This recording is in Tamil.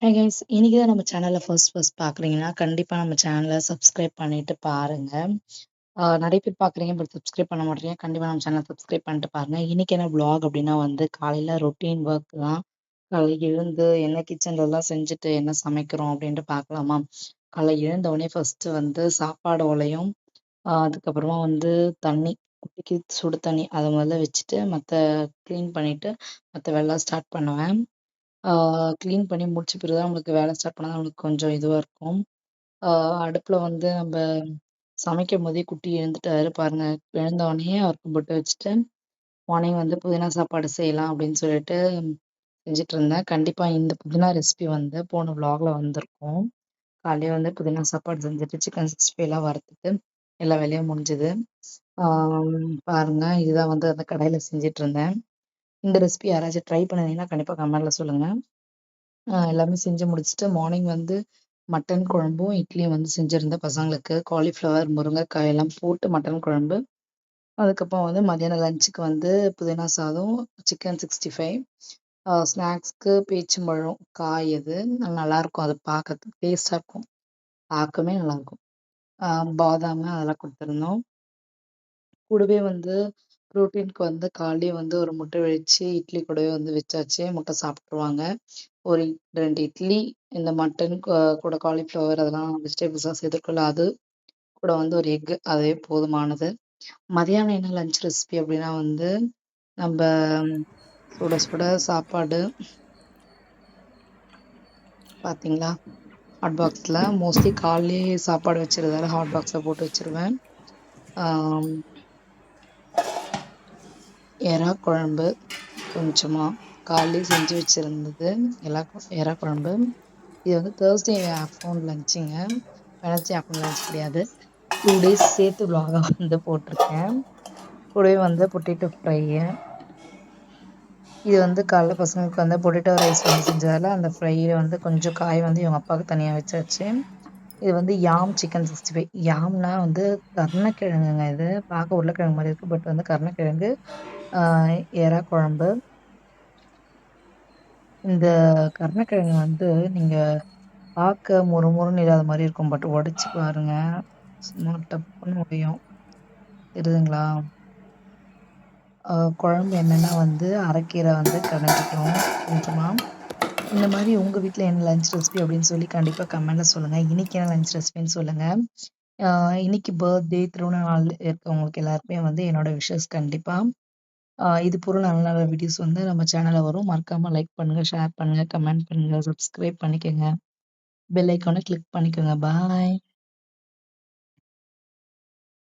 Hi guys! இன்னைக்கு தான் நம்ம சேனல ஃபர்ஸ்ட் பார்க்குறீங்கன்னா, கண்டிப்பா நம்ம சேனல சப்ஸ்கிரைப் பண்ணிட்டு பாருங்க. நெறைய பேர் பார்க்குறீங்க, பட் சப்ஸ்கிரைப் பண்ண மாட்றீங்க. கண்டிப்பா நம்ம சேனல சப்ஸ்கிரைப் பண்ணிட்டு பாருங்க. இன்னைக்கு என்ன வ்ளாக் அப்டின்னா வந்து, காலையில ரொட்டீன் ஒர்க் தான். காலைல எழுந்து என்ன கிச்சன்லலாம் செஞ்சுட்டு என்ன சமைக்கிறோம் அப்டின்ட்டு பார்க்கலாமா? காலைல எழுந்த உடனே ஃபர்ஸ்ட்டு வந்து சாப்பாடு ஒலையும், அதுக்கப்புறமா வந்து தண்ணி, குடிக்க சுடு தண்ணி அத முதல்ல வச்சுட்டு, கிளீன் பண்ணிட்டு, மத்த வேலைலாம் ஸ்டார்ட் பண்ணுவேன். ஆ கிளீன் பண்ணி முடிச்ச பிறகு தான் நம்மளுக்கு வேலை ஸ்டார்ட் பண்ணா தான் நம்மளுக்கு கொஞ்சம் இதுவா இருக்கும். ஆ அடுப்புல வந்து நம்ப சமைக்கும்போதே குட்டி எழுந்துட்டாரு பாருங்க. எழுந்தவுடனேயே அவருக்கு பொட்டு வச்சுட்டு, மார்னிங் வந்து புதினா சாப்பாடு செய்யலாம் அப்படின்னு சொல்லிட்டு செஞ்சுட்டுருந்தேன். கண்டிப்பா இந்த புதினா ரெசிபி வந்து போன வ்ளாக்ல வந்திருக்கும். காலைலயே வந்து புதினா சாப்பாடு செஞ்சுட்டு, சிக்கன் 65லாம் வறுத்துட்டு, எல்லா வேலையும் முடிஞ்சது. பாருங்க இதுதான் வந்து அந்த கடாயில செஞ்சுட்டுருந்தேன். இந்த ரெசிபி யாராச்சும் ட்ரை பண்ணியிருந்தீங்கன்னா, கண்டிப்பா கமெண்ட்ல சொல்லுங்க. எல்லாமே செஞ்சு முடிச்சுட்டு மார்னிங் வந்து மட்டன் குழம்பும், இட்லியும் வந்து செஞ்சிருந்தேன் பசங்களுக்கு. காலிஃப்ளவர், முருங்கைக்காய் எல்லாம் போட்டு மட்டன் குழம்பு. அதுக்கப்புறம் வந்து மதியானம் லஞ்சுக்கு வந்து புதினா சாதம், சிக்கன் 65. ஸ்நாக்ஸ்க்கு பேரிச்சம்பழம் காய் அது. நல்லாருக்கும். அது பார்க்கறதுக்கு டேஸ்ட்டா இருக்கும். பார்க்கவே நல்லாருக்கும். அ பாதாமு அதெல்லாம் குடுத்துருந்தோம். கூடவே வந்து புரோட்டீனுக்கு வந்து காலைலயே வந்து ஒரு முட்டை வச்சு இட்லி கூடவே வந்து வச்சாச்சு. முட்டை சாப்ட்டுருவாங்க. ஒரு 2 இட்லி, இந்த மட்டன் கூட காலிஃப்ளவர் அதெல்லாம் வெஜிடபிள்ஸ்லாம் சேர்த்துருக்கோம்ல, அது கூட வந்து ஒரு எக் அதுவே போதுமானது. மதியானம் என்ன லஞ்ச் ரெசிபி அப்டின்னா வந்து, நம்ப சுட சுட சாப்பாடு பார்த்தீங்களா, ஹாட் பாக்ஸ்ல மோஸ்ட்லி காலைலயே சாப்பாடு வச்சுறதால ஹாட் பாக்ஸ்ல போட்டு வச்சுருவேன். ஆம் எறா குழம்பு கொஞ்சமா, காலைலயே செஞ்சு வச்சிருந்தது எறா குழம்பு. இது வந்து Thursday ஆஃப்டர்நூன் லஞ்சுங்க. வெட்னஸ்டே ஆஃப்டர்நூன் லஞ்ச் கிடையாது. 2 டேஸ் சேர்த்து vlog-ஆ வந்து போட்டிருக்கேன். கூடவே வந்து பொட்டேட்டோ ஃப்ரையு. இது வந்து காலைல பசங்களுக்கு வந்து பொட்டேட்டோ ரைஸ் வந்து செஞ்சதால, அந்த ஃப்ரைய வந்து கொஞ்சம் காய் வந்து இவங்க அப்பாவுக்கு தனியா வச்சாச்சு. இது வந்து யாம் சிக்கன் 65. யாம்னா வந்து கருணக்கிழங்குங்க இது. பார்க்க உருளைக்கிழங்கு மாரி இருக்கு. பட் வந்து கருணக்கிழங்கு, ஆ எறா குழம்பு. இந்த கருணக்கிழங்கு வந்து நீங்க பார்க்க மொறு மொறுன்னு இல்லாத மாரி இருக்கும். பட் உடைச்சு பாருங்க. சும்மா டப்புன்னு உடையும். தெரியுதுங்களா? குழம்பு என்னன்னா வந்து அரைக்கீரை வந்து கடைஞ்சிக்கிறோம் கொஞ்சமா. இந்த மாரி உங்க வீட்ல என்ன லஞ்ச் ரெசிபி அப்படின்னு சொல்லி கண்டிப்பா கமெண்ட்ல சொல்லுங்க. இன்னைக்கு என்ன லஞ்ச் ரெசிபின்னு சொல்லுங்க. அ இன்னைக்கு பர்த்டே, திருமண நாள் இருக்கவங்களுக்கு எல்லாருக்குமே வந்து என்னோட விஷஸ் கண்டிப்பா. இது போல நல்ல நல்ல வீடியோஸ் வந்து நம்ம சேனல்ல வரும். மறக்காம லைக் பண்ணுங்க, ஷேர் பண்ணுங்க, கமெண்ட் பண்ணுங்க, சப்ஸ்கிரைப் பண்ணிக்கங்க. பெல் ஐகான கிளிக் பண்ணிக்கோங்க. பாய்.